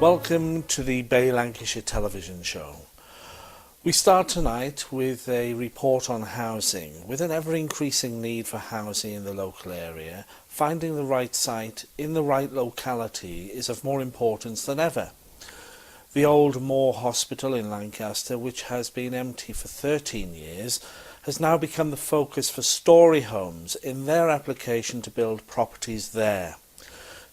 Welcome to the Bay Lancashire television show. We start tonight with a report on housing. With an ever-increasing need for housing in the local area, finding the right site in the right locality is of more importance than ever. The old Moor Hospital in Lancaster, which has been empty for 13 years, has now become the focus for Story Homes in their application to build properties there.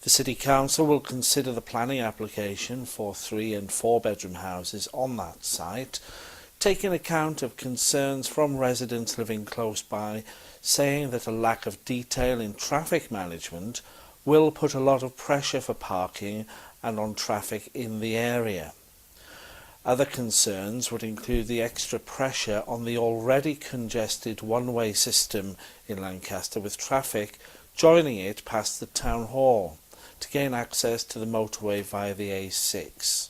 The City Council will consider the planning application for 3 and 4 bedroom houses on that site, taking account of concerns from residents living close by, saying that a lack of detail in traffic management will put a lot of pressure for parking and on traffic in the area. Other concerns would include the extra pressure on the already congested one-way system in Lancaster, with traffic joining it past the Town Hall to gain access to the motorway via the A6.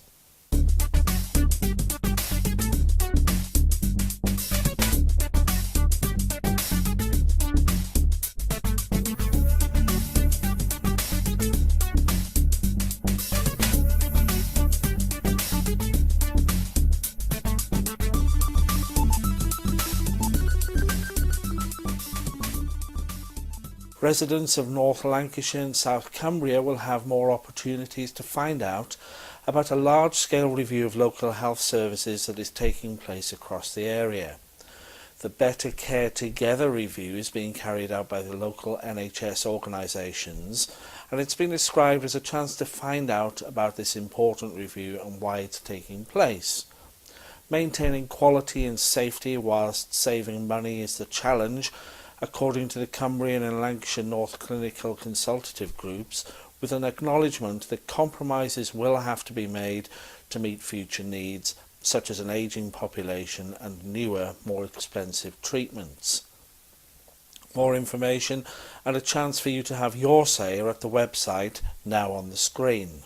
Residents of North Lancashire and South Cumbria will have more opportunities to find out about a large-scale review of local health services that is taking place across the area. The Better Care Together review is being carried out by the local NHS organisations, and it's been described as a chance to find out about this important review and why it's taking place. Maintaining quality and safety whilst saving money is the challenge, according to the Cumbrian and Lancashire North Clinical Consultative Groups, with an acknowledgement that compromises will have to be made to meet future needs, such as an ageing population and newer, more expensive treatments. More information and a chance for you to have your say are at the website now on the screen.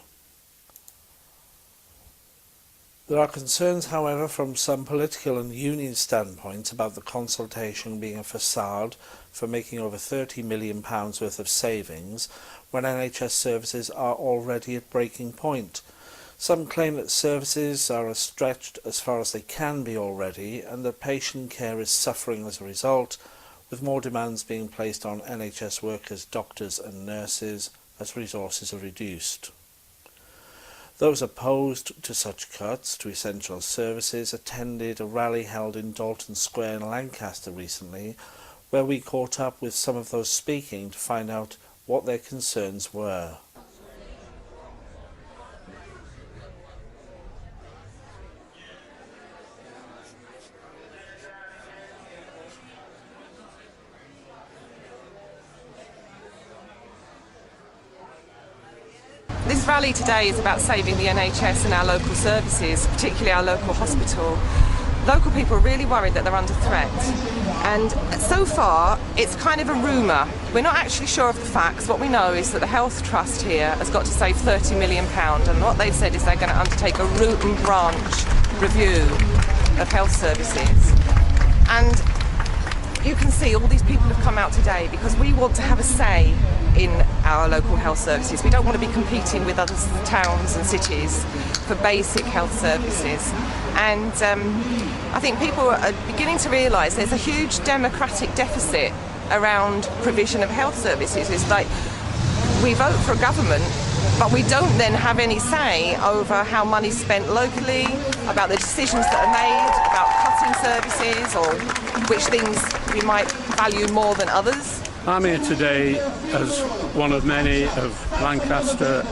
There are concerns, however, from some political and union standpoints about the consultation being a facade for making over £30 million worth of savings when NHS services are already at breaking point. Some claim that services are stretched as far as they can be already and that patient care is suffering as a result, with more demands being placed on NHS workers, doctors and nurses as resources are reduced. Those opposed to such cuts to essential services attended a rally held in Dalton Square in Lancaster recently, where we caught up with some of those speaking to find out what their concerns were. This rally today is about saving the NHS and our local services, particularly our local hospital. Local people are really worried that they're under threat, and so far it's kind of a rumour. We're not actually sure of the facts. What we know is that the Health Trust here has got to save £30 million, and what they've said is they're going to undertake a root and branch review of health services. And you can see all these people have come out today because we want to have a say in our local health services. We don't want to be competing with other towns and cities for basic health services. And I think people are beginning to realise there's a huge democratic deficit around provision of health services. It's like we vote for a government, but we don't then have any say over how money's spent locally, about the decisions that are made, about cutting services, or which things we might value more than others. I'm here today as one of many of Lancaster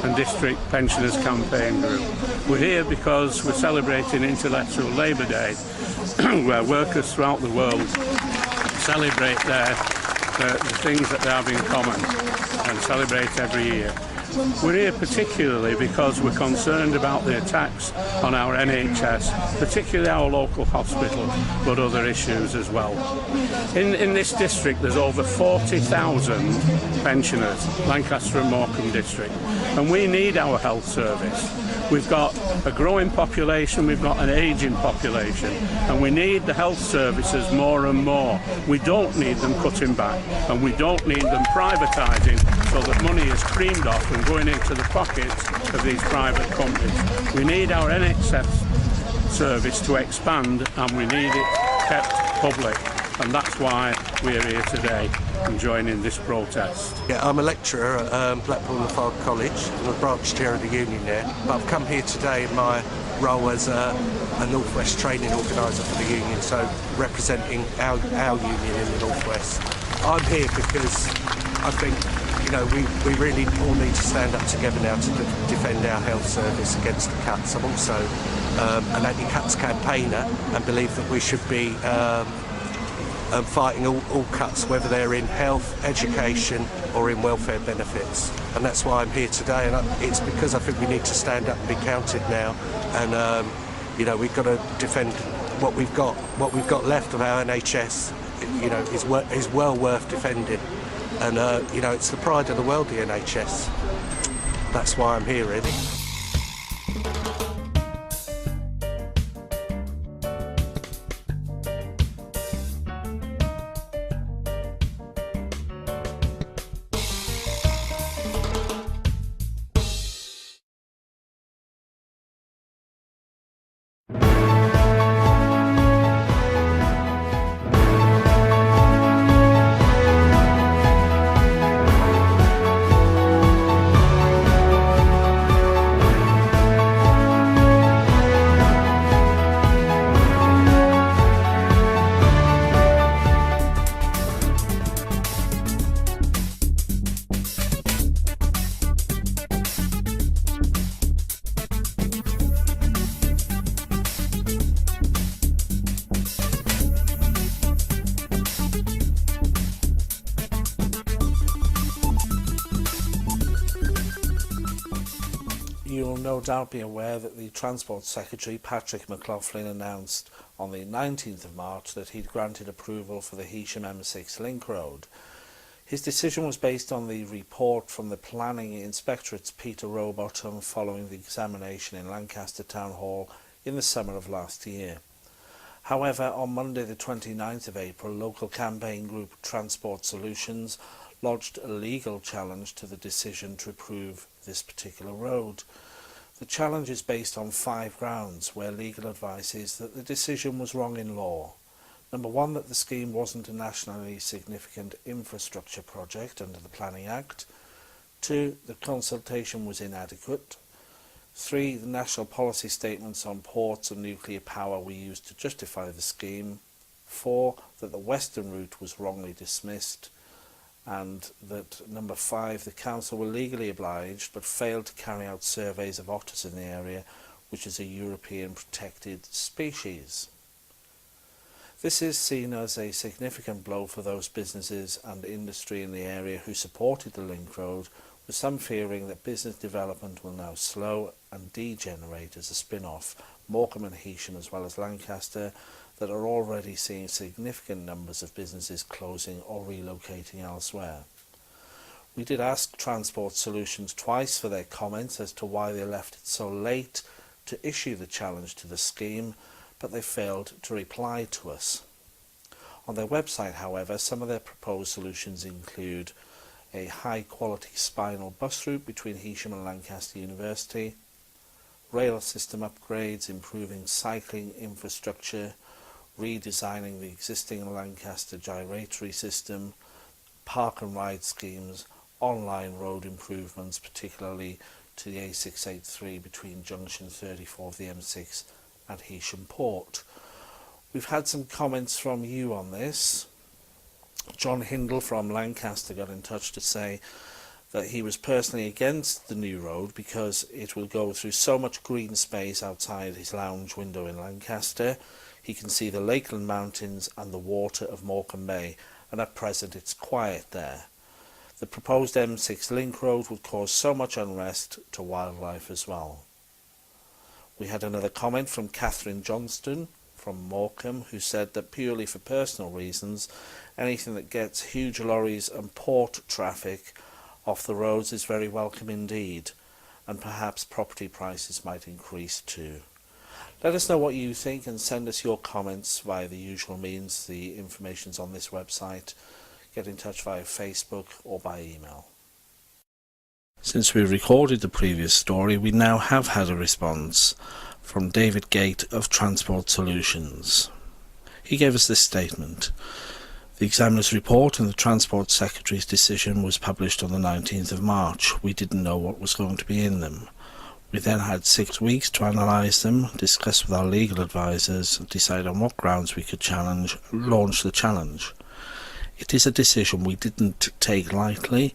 and District Pensioners Campaign Group. We're here because we're celebrating Intellectual Labour Day, where workers throughout the world celebrate the things that they have in common and celebrate every year. We're here particularly because we're concerned about the attacks on our NHS, particularly our local hospital, but other issues as well. In this district there's over 40,000 pensioners, Lancaster and Morecambe district, and we need our health service. We've got a growing population, we've got an ageing population, and we need the health services more and more. We don't need them cutting back, and we don't need them privatising so that money is creamed off and going into the pockets of these private companies. We need our NHS service to expand, and we need it kept public, and that's why we're here today and joining this protest. Yeah, I'm a lecturer at Blackpool Lafargue College. I'm a branch chair of the union there, but I've come here today in my role as a North West training organiser for the union, so representing our union in the North West. I'm here because I think, you know, we really all need to stand up together now to defend our health service against the cuts. I'm also an anti-cuts campaigner and believe that we should be fighting all cuts, whether they're in health, education or in welfare benefits. And that's why I'm here today, and it's because I think we need to stand up and be counted now, and you know, we've got to defend what we've got. What we've got left of our NHS, you know, is well worth defending. And you know, it's the pride of the world, the NHS. That's why I'm here, really. You'll no doubt be aware that the Transport Secretary, Patrick McLaughlin, announced on the 19th of March that he'd granted approval for the Heysham M6 link road. His decision was based on the report from the Planning Inspectorate's Peter Rowbottom following the examination in Lancaster Town Hall in the summer of last year. However, on Monday the 29th of April, local campaign group Transport Solutions lodged a legal challenge to the decision to approve this particular road. The challenge is based on 5 grounds, where legal advice is that the decision was wrong in law. Number 1, that the scheme wasn't a nationally significant infrastructure project under the Planning Act. 2, the consultation was inadequate. 3, the national policy statements on ports and nuclear power were used to justify the scheme. 4, that the western route was wrongly dismissed. And that number 5, the council were legally obliged but failed to carry out surveys of otters in the area, which is a European protected species. This is seen as a significant blow for those businesses and industry in the area who supported the link road, with some fearing that business development will now slow and degenerate as a spin-off. Morecambe and Heysham, as well as Lancaster, that are already seeing significant numbers of businesses closing or relocating elsewhere. We did ask Transport Solutions twice for their comments as to why they left it so late to issue the challenge to the scheme, but they failed to reply to us. On their website, however, some of their proposed solutions include a high-quality spinal bus route between Heysham and Lancaster University, rail system upgrades, improving cycling infrastructure, redesigning the existing Lancaster gyratory system, park and ride schemes, online road improvements, particularly to the A683 between junction 34 of the M6 and Heysham Port. We've had some comments from you on this. John Hindle from Lancaster got in touch to say that he was personally against the new road because it will go through so much green space outside his lounge window in Lancaster. He can see the Lakeland Mountains and the water of Morecambe Bay, and at present it's quiet there. The proposed M6 link road would cause so much unrest to wildlife as well. We had another comment from Catherine Johnston from Morecambe, who said that purely for personal reasons, Anything that gets huge lorries and port traffic off the roads is very welcome indeed, and perhaps property prices might increase too. Let us know what you think and send us your comments via the usual means. The information's on this website. Get in touch via Facebook or by email. Since we recorded the previous story, we now have had a response from David Gate of Transport Solutions. He gave us this statement. The examiner's report and the Transport Secretary's decision was published on the 19th of March. We didn't know what was going to be in them. We then had 6 weeks to analyse them, discuss with our legal advisors, decide on what grounds we could launch the challenge. It is a decision we didn't take lightly.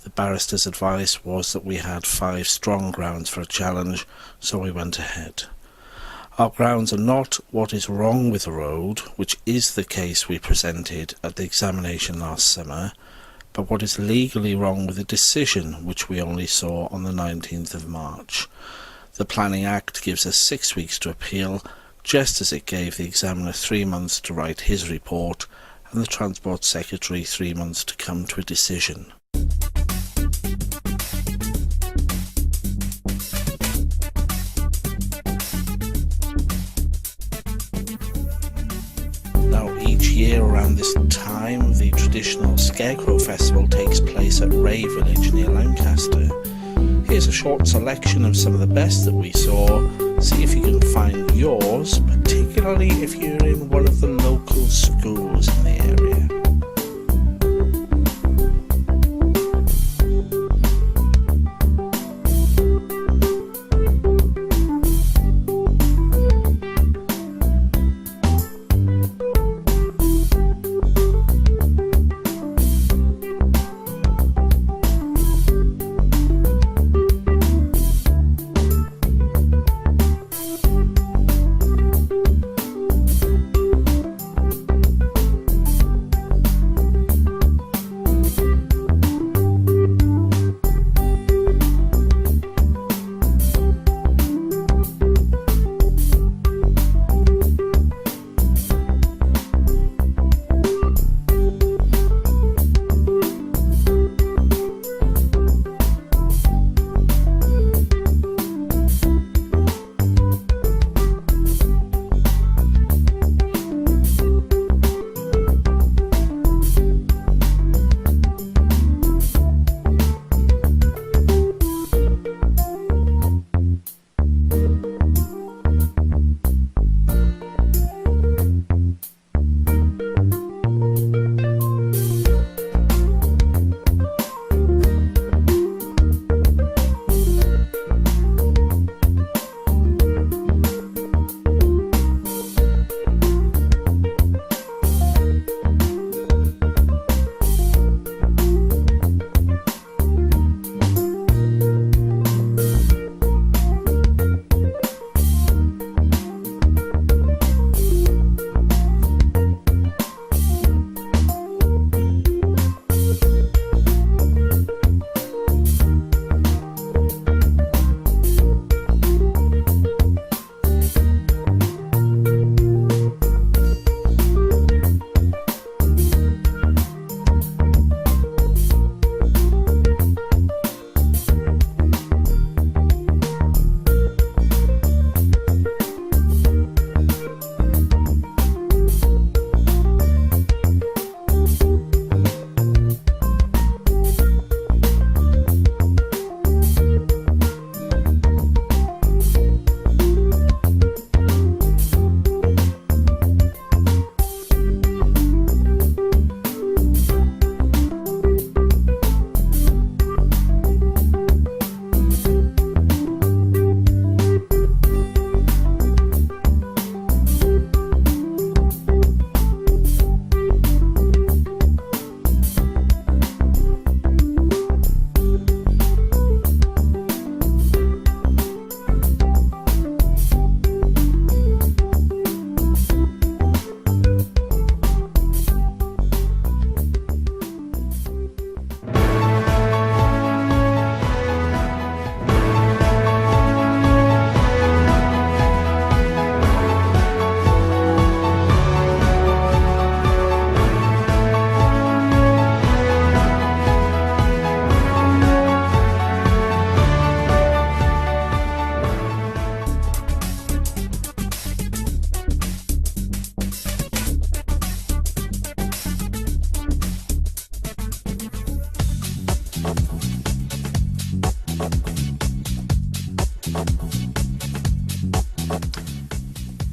The barrister's advice was that we had 5 strong grounds for a challenge, so we went ahead. Our grounds are not what is wrong with the road, which is the case we presented at the examination last summer, but what is legally wrong with the decision, which we only saw on the 19th of March. The Planning Act gives us 6 weeks to appeal, just as it gave the examiner 3 months to write his report and the Transport Secretary 3 months to come to a decision. Now, each year around this time, the traditional Scarecrow Festival takes place at Ray Village near Lancaster. Here's a short selection of some of the best that we saw. See if you can find yours, particularly if you're in one of the local schools in the area.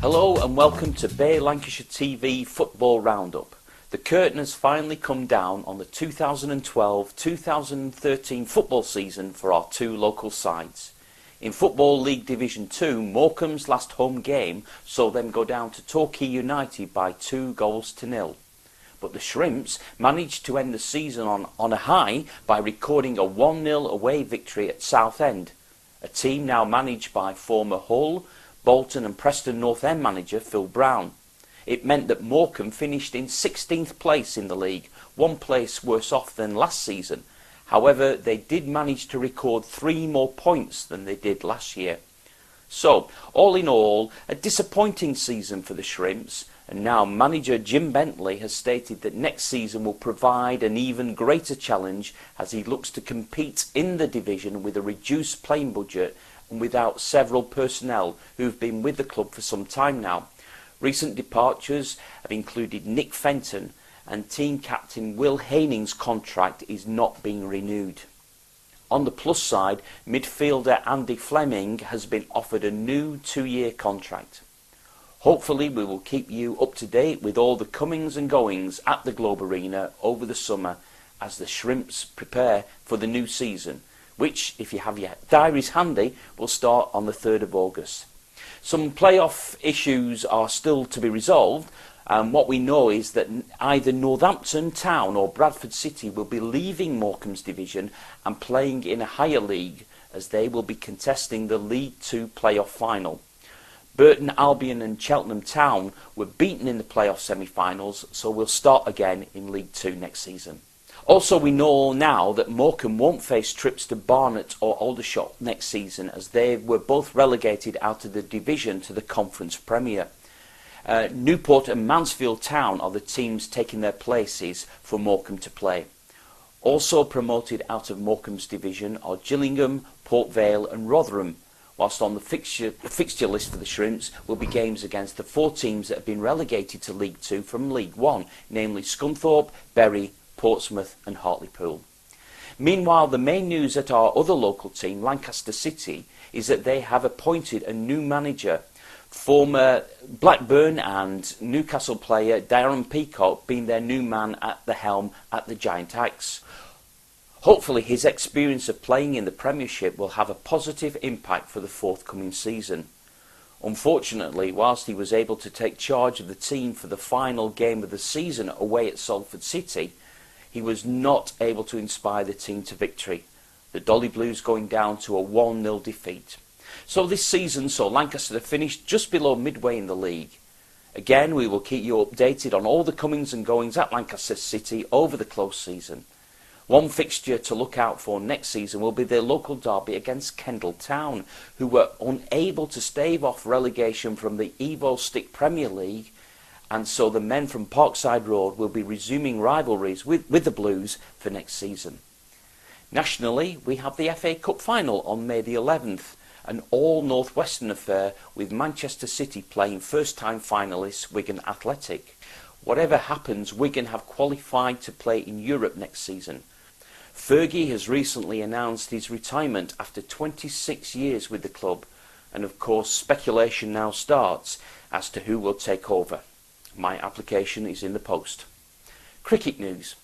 Hello and welcome to Bay Lancashire TV Football Roundup. The curtain has finally come down on the 2012-2013 football season for our two local sides. In Football League Division 2, Morecambe's last home game saw them go down to Torquay United by 2-0. But the Shrimps managed to end the season on a high by recording a 1-0 away victory at Southend, a team now managed by former Hull, Bolton and Preston North End manager Phil Brown. It meant that Morecambe finished in 16th place in the league, one place worse off than last season. However, they did manage to record 3 more points than they did last year. So, all in all, a disappointing season for the Shrimps, and now manager Jim Bentley has stated that next season will provide an even greater challenge as he looks to compete in the division with a reduced playing budget and without several personnel who've been with the club for some time now. Recent departures have included Nick Fenton, and team captain Will Haining's contract is not being renewed. On the plus side, midfielder Andy Fleming has been offered a new 2-year contract. Hopefully we will keep you up to date with all the comings and goings at the Globe Arena over the summer as the Shrimps prepare for the new season, which, if you have your diaries handy, will start on the 3rd of August. Some playoff issues are still to be resolved, and what we know is that either Northampton Town or Bradford City will be leaving Morecambe's division and playing in a higher league, as they will be contesting the League 2 playoff final. Burton Albion and Cheltenham Town were beaten in the playoff semi-finals, so we'll start again in League 2 next season. Also, we know now that Morecambe won't face trips to Barnet or Aldershot next season, as they were both relegated out of the division to the Conference Premier. Newport and Mansfield Town are the teams taking their places for Morecambe to play. Also promoted out of Morecambe's division are Gillingham, Port Vale and Rotherham, whilst on the fixture list for the Shrimps will be games against the 4 teams that have been relegated to League 2 from League 1, namely Scunthorpe, Bury, Portsmouth and Hartlepool. Meanwhile, the main news at our other local team, Lancaster City, is that they have appointed a new manager. Former Blackburn and Newcastle player Darren Peacock being their new man at the helm at the Giant Axe. Hopefully his experience of playing in the Premiership will have a positive impact for the forthcoming season. Unfortunately, whilst he was able to take charge of the team for the final game of the season away at Salford City, he was not able to inspire the team to victory, the Dolly Blues going down to a 1-0 defeat. So this season saw Lancaster finish just below midway in the league. Again, we will keep you updated on all the comings and goings at Lancaster City over the close season. One fixture to look out for next season will be their local derby against Kendal Town, who were unable to stave off relegation from the Evo Stick Premier League, and so the men from Parkside Road will be resuming rivalries with the Blues for next season. Nationally, we have the FA Cup final on May the 11th, an all-North Western affair with Manchester City playing first-time finalists Wigan Athletic. Whatever happens, Wigan have qualified to play in Europe next season. Fergie has recently announced his retirement after 26 years with the club, and of course speculation now starts as to who will take over. My application is in the post. Cricket news.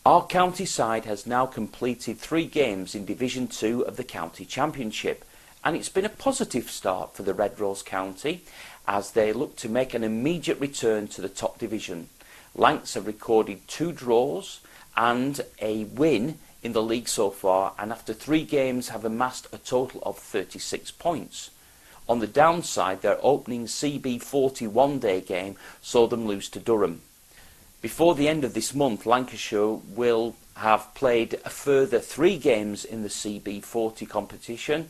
Our county side has now completed 3 games in Division 2 of the County Championship, and it's been a positive start for the Red Rose County as they look to make an immediate return to the top division. Lancs have recorded 2 draws and a win in the league so far, and after 3 games have amassed a total of 36 points. On the downside, their opening CB40 one-day game saw them lose to Durham. Before the end of this month, Lancashire will have played a further 3 games in the CB40 competition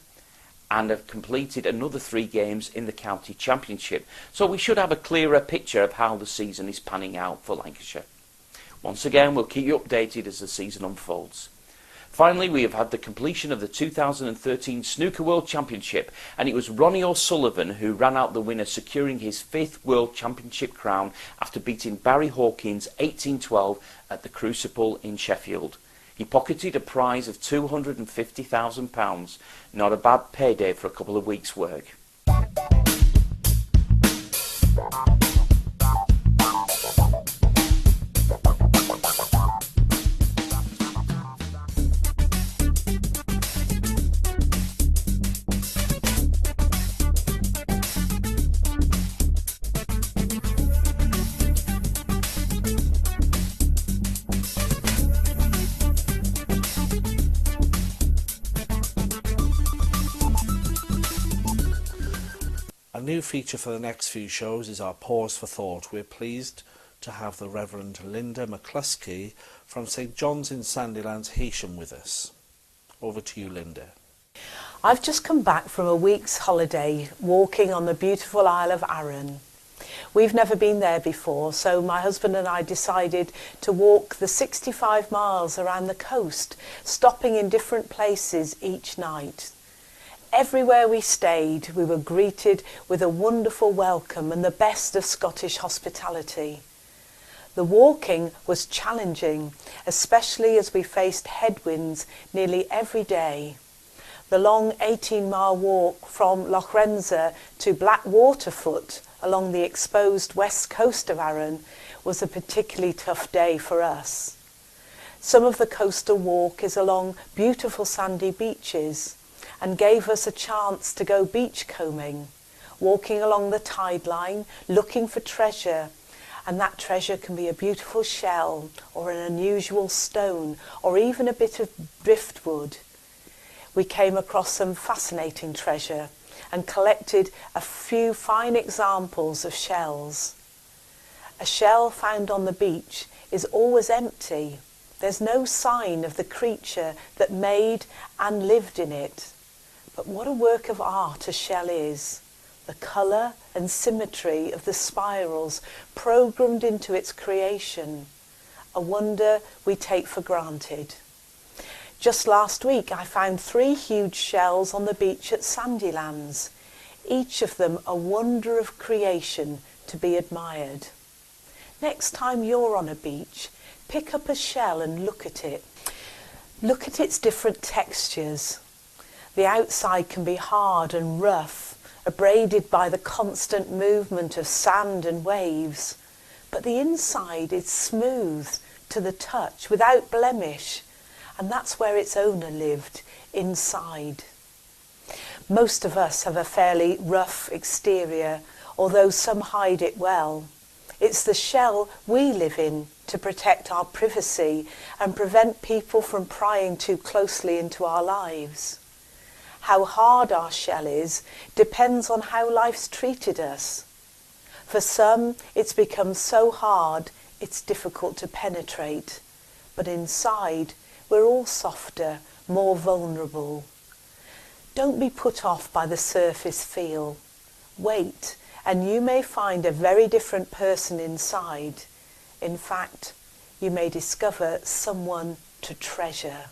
and have completed another 3 games in the County Championship. So we should have a clearer picture of how the season is panning out for Lancashire. Once again, we'll keep you updated as the season unfolds. Finally, we have had the completion of the 2013 Snooker World Championship, and it was Ronnie O'Sullivan who ran out the winner, securing his 5th World Championship crown after beating Barry Hawkins 18-12 at the Crucible in Sheffield. He pocketed a prize of £250,000. Not a bad payday for a couple of weeks' work. A new feature for the next few shows is our Pause for Thought. We're pleased to have the Reverend Linda McCluskey from St John's in Sandylands, Heysham with us. Over to you, Linda. I've just come back from a week's holiday walking on the beautiful Isle of Arran. We've never been there before, so my husband and I decided to walk the 65 miles around the coast, stopping in different places each night. Everywhere we stayed, we were greeted with a wonderful welcome and the best of Scottish hospitality. The walking was challenging, especially as we faced headwinds nearly every day. The long 18-mile walk from Lochrenza to Blackwaterfoot along the exposed west coast of Arran was a particularly tough day for us. Some of the coastal walk is along beautiful sandy beaches and gave us a chance to go beachcombing, walking along the tide line, looking for treasure, and that treasure can be a beautiful shell or an unusual stone or even a bit of driftwood. We came across some fascinating treasure and collected a few fine examples of shells. A shell found on the beach is always empty. There's no sign of the creature that made and lived in it. But what a work of art a shell is. The colour and symmetry of the spirals programmed into its creation. A wonder we take for granted. Just last week I found 3 huge shells on the beach at Sandylands, each of them a wonder of creation to be admired. Next time you're on a beach, pick up a shell and look at it. Look at its different textures. The outside can be hard and rough, abraded by the constant movement of sand and waves, but the inside is smooth to the touch, without blemish. And that's where its owner lived, inside. Most of us have a fairly rough exterior, although some hide it well. It's the shell we live in to protect our privacy and prevent people from prying too closely into our lives. How hard our shell is depends on how life's treated us. For some, it's become so hard it's difficult to penetrate, but inside, we're all softer, more vulnerable. Don't be put off by the surface feel. Wait, and you may find a very different person inside. In fact, you may discover someone to treasure.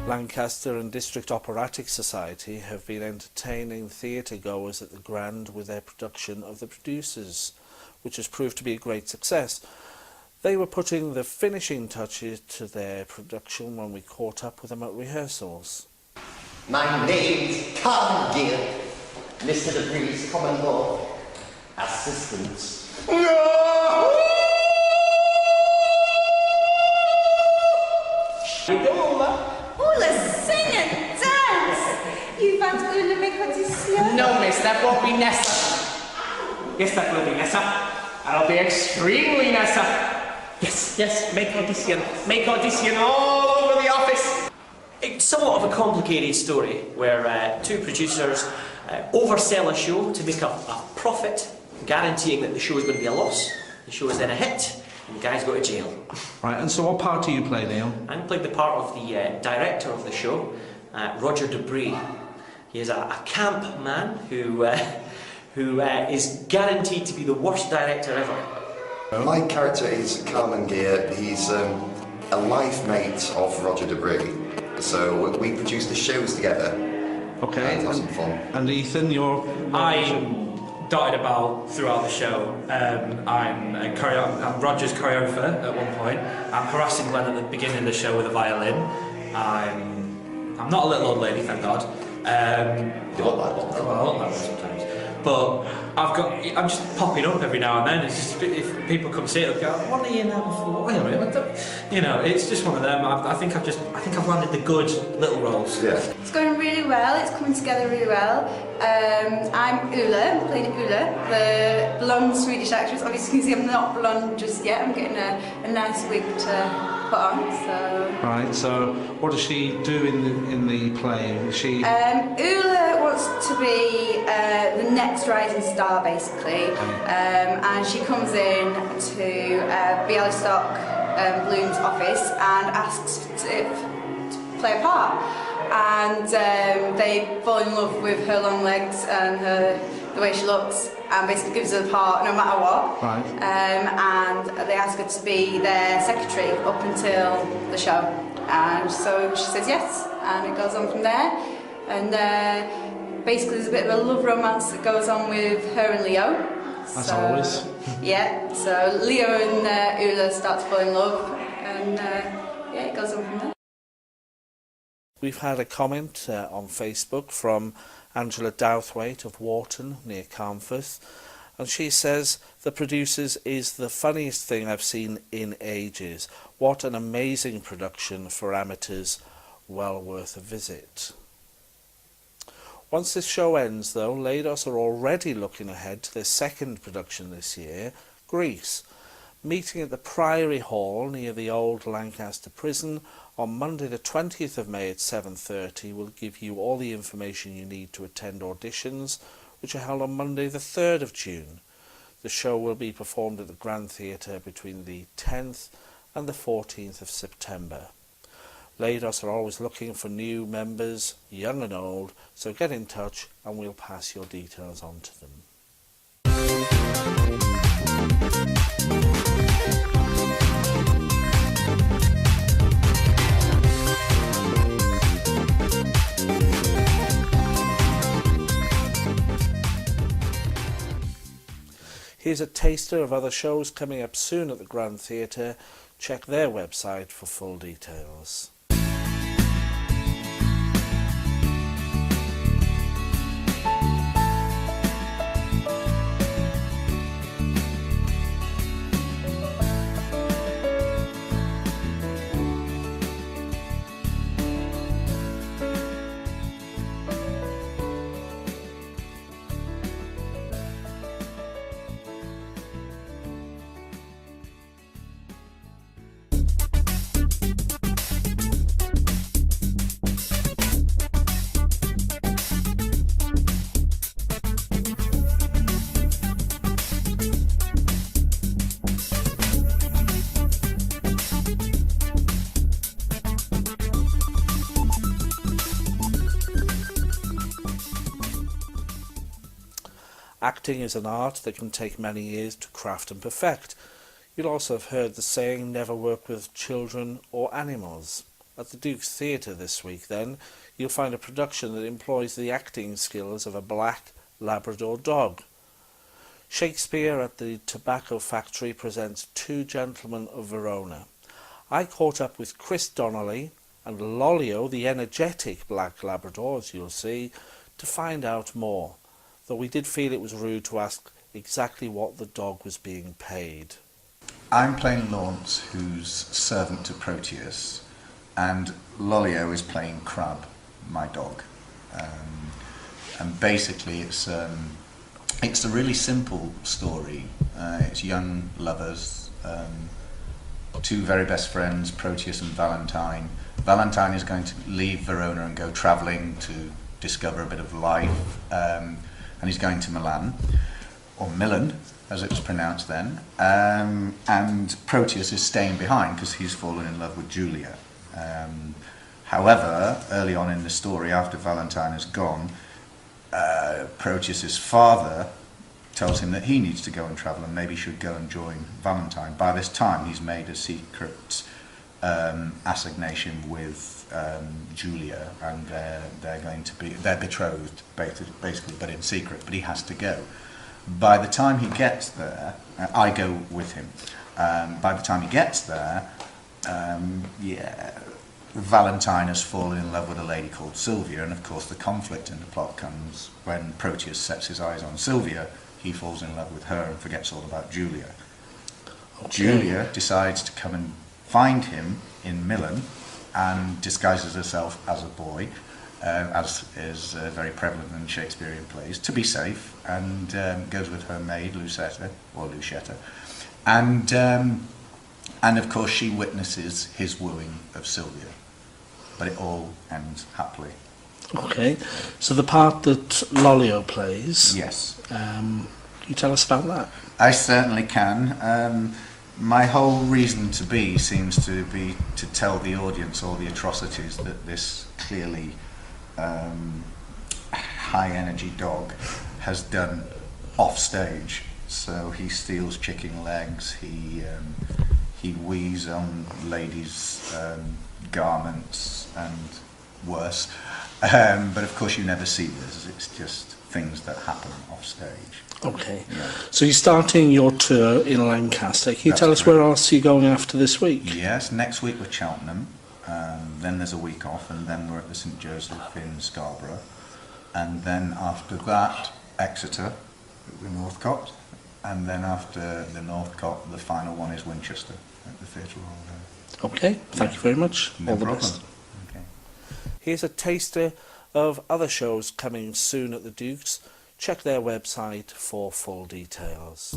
Lancaster and District Operatic Society have been entertaining theatre goers at the Grand with their production of The Producers, which has proved to be a great success. They were putting the finishing touches to their production when we caught up with them at rehearsals. My name's Carmen Gear, Mr. Debris, common law, assistants. No! Sing and dance! You want to make audition? No, miss, that won't be Nessa. Yes, that will be Nessa. That'll be extremely Nessa. Yes, make audition. Make audition all over the office. It's somewhat of a complicated story where 2 producers oversell a show to make a profit, guaranteeing that the show is going to be a loss. The show is then a hit, and the guys go to jail. Right, and so what part do you play, Neil? I'm playing the part of the director of the show, Roger Debris. He is a camp man who is guaranteed to be the worst director ever. My character is Carmen Gear. He's a life mate of Roger Debris. So we produce the shows together. Okay. And have some fun. And Ethan, you're... I'm dotted about throughout the show. I'm Roger's choreographer at one point. I'm harassing Glenn at the beginning of the show with a violin. I'm not a little old lady, thank God. You look like one, though. Well, I look like one sometimes. but I'm just popping up every now and then. It's just, if people come see it, they'll go, "What are you now for?" Wait a minute, you know, it's just one of them. I think I've landed the good little roles. Yeah. It's going really well. It's coming together really well. I'm Ula, playing Ula, the blonde Swedish actress. Obviously, you can see I'm not blonde just yet. I'm getting a nice wig to put on. So. Right. So, what does she do in the play? Is she? Ula wants to be the next rising star, basically, and she comes in to Bialystok Bloom's office and asks to play a part. And they fall in love with her long legs and the way she looks, and basically gives her the part no matter what. Right. And they ask her to be their secretary up until the show. And so she says yes, and it goes on from there. And basically there's a bit of a love romance that goes on with her and Leo. As always. Yeah, so Leo and Ula start to fall in love, and yeah, it goes on from there. We've had a comment on Facebook from Angela Douthwaite of Wharton, near Carnforth, and she says, "The producers is the funniest thing I've seen in ages. What an amazing production for amateurs, well worth a visit." Once this show ends, though, Leidos are already looking ahead to their second production this year, Grease, meeting at the Priory Hall near the old Lancaster prison on Monday the 20th of May at 7:30. Will give you all the information you need to attend auditions, which are held on Monday the 3rd of June. The show will be performed at the Grand Theatre between the 10th and the 14th of September. Leidos are always looking for new members, young and old, so get in touch and we'll pass your details on to them. Here's a taster of other shows coming up soon at the Grand Theatre. Check their website for full details. Acting is an art that can take many years to craft and perfect. You'll also have heard the saying, never work with children or animals. At the Duke's Theatre this week, then, you'll find a production that employs the acting skills of a black Labrador dog. Shakespeare at the Tobacco Factory presents Two Gentlemen of Verona. I caught up with Chris Donnelly and Lolio, the energetic black Labrador, as you'll see, to find out more, though we did feel it was rude to ask exactly what the dog was being paid. I'm playing Launce, who's servant to Proteus, and Lolio is playing Crab, my dog. And basically it's a really simple story. It's young lovers, two very best friends, Proteus and Valentine. Valentine is going to leave Verona and go travelling to discover a bit of life, and he's going to Milan, or Milan, as it was pronounced then, and Proteus is staying behind because he's fallen in love with Julia. However, early on in the story, after Valentine is gone, Proteus's father tells him that he needs to go and travel and maybe should go and join Valentine. By this time, he's made a secret assignation with Julia, and they're betrothed, basically, but in secret. But he has to go. By the time he gets there, I go with him. By the time he gets there, Valentine has fallen in love with a lady called Sylvia, and of course the conflict in the plot comes when Proteus sets his eyes on Sylvia. He falls in love with her and forgets all about Julia. Okay. Julia decides to come and find him in Milan and disguises herself as a boy, as is very prevalent in Shakespearean plays, to be safe, and goes with her maid Lucetta, and of course she witnesses his wooing of Sylvia, but it all ends happily. Okay, so the part that Lolio plays, yes, can you tell us about that? I certainly can. My whole reason to be seems to be to tell the audience all the atrocities that this clearly high energy dog has done off stage. So he steals chicken legs, he wheezes on ladies' garments and worse. But of course you never see this, it's just things that happen off stage. Okay, yeah. So you're starting your tour in Lancaster. Can you tell us where else you're going after this week? Yes, next week we're Cheltenham, then there's a week off, and then we're at the St Joseph in Scarborough, and then after that Exeter, the Northcote, and then after the Northcote the final one is Winchester at the Theatre Royal there. Okay, thank you very much. No all the problem. best. Okay. Here's a taster of other shows coming soon at the Dukes. Check their website for full details.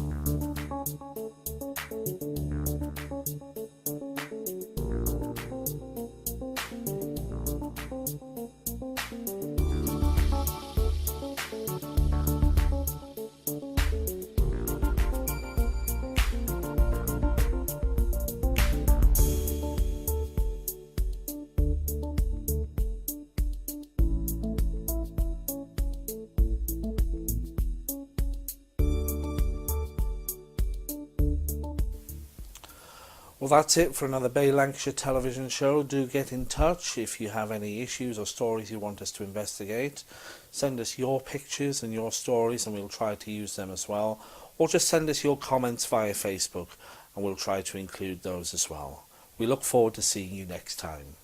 Well, that's it for another Bay Lancashire television show. Do get in touch if you have any issues or stories you want us to investigate. Send us your pictures and your stories and we'll try to use them as well. Or just send us your comments via Facebook and we'll try to include those as well. We look forward to seeing you next time.